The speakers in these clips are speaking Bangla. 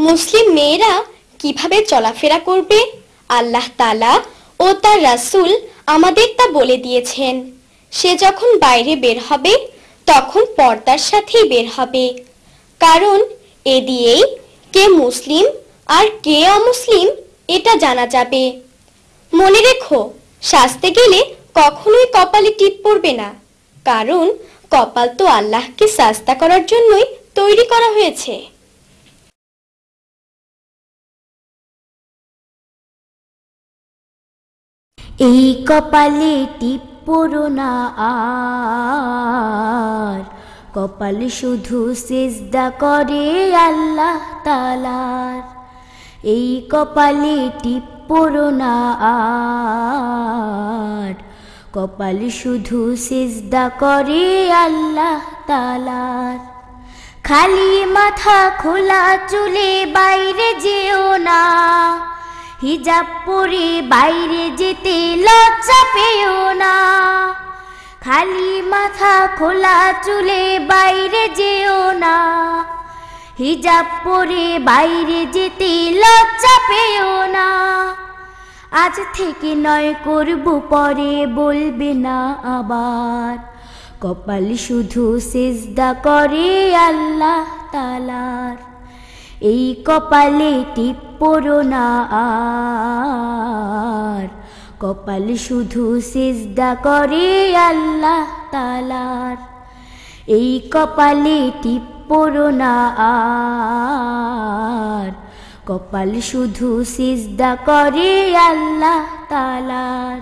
মুসলিম মেয়েরা কিভাবে চলাফেরা করবে আল্লাহ তাআলা ও তার রাসূল আমাদের তা বলে দিয়েছেন। সে যখন বাইরে বের হবে তখন পর্দার সাথেই বের হবে, কারণ এ দিয়েই কে মুসলিম আর কে অমুসলিম এটা জানা যাবে। মনে রেখো, সাজতে গেলে কখনোই কপালে টিপ পড়বে না, কারণ কপাল তো আল্লাহকে সাজদা করার জন্যই তৈরি করা হয়েছে। এই কপালে টিপ পড়ো না আর, কপাল শুধু সিজদা করে আল্লাহ তাআলার। এই কপালে টিপ পড়ো না আর, কপাল শুধু সিজদা করে আল্লাহ তাআলার। খালি মাথা খোলা চুলে বাইরে যেও না, হিজাব পরে বাইরে যেতে লজ্জা পেও না। খালি মাথা খোলা চুলে বাইরে যেও না, হিজাব পরে বাইরে যেতে লজ্জা পেও না। আজ থেকে নয় করব পরে বলবে না আবার, কপাল শুধু সিজদা করে আল্লাহ তাআলার। এই কপালে টিপ পড়ো না আর, কপাল শুধু সিজদা করে আল্লাহ তাআলার। এই কপালে টিপ পড়ো না আর, কপাল শুধু সিজদা করে আল্লাহ তাআলার।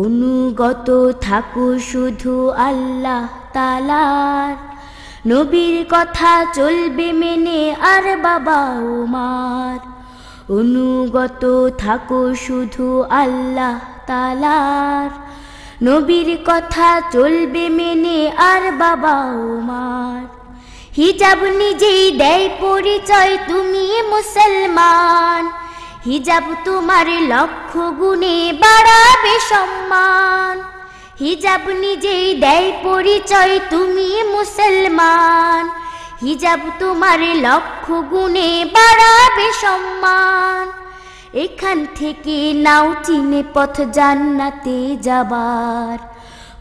অনুগত থাকো শুধু আল্লাহ তাআলার, নবীর কথা চলবে মেনে আর বাবা ও মার। অনুগত থাকো শুধু আল্লাহ তাআলার, নবীর কথা চলবে মেনে আর বাবা ও মার। হিজাব নিজেই দেয় পরিচয় তুমি মুসলমান, হিজাব তোমার লক্ষ গুণে বাড়াবে সম্মান। হিজাব নিজেই দেয় পরিচয় তুমি মুসলমান, হিজাব তোমার লক্ষ গুণে বাড়াবে সম্মান। এখান থেকে নাও চিনে পথ জান্নাতে যাবার,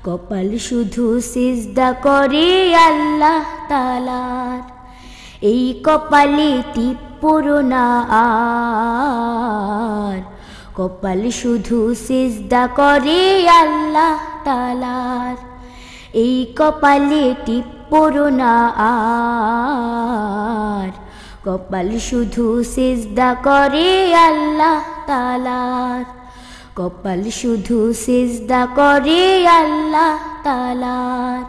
কপাল শুধু সিজদা করে আল্লাহ তাআলার। এই কপালে টিপ পড়ো না আর, কপাল শুধু সিজদা করে আল্লাহ তাআলার। এই কপালে টিপ পড়ো না আর, কপাল শুধু সিজদা করে আল্লাহ তাআলার। কপাল শুধু সিজদা করে আল্লাহ তাআলার।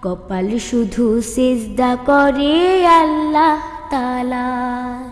কপাল শুধু সিজদা করে আল্লাহ তাআলার।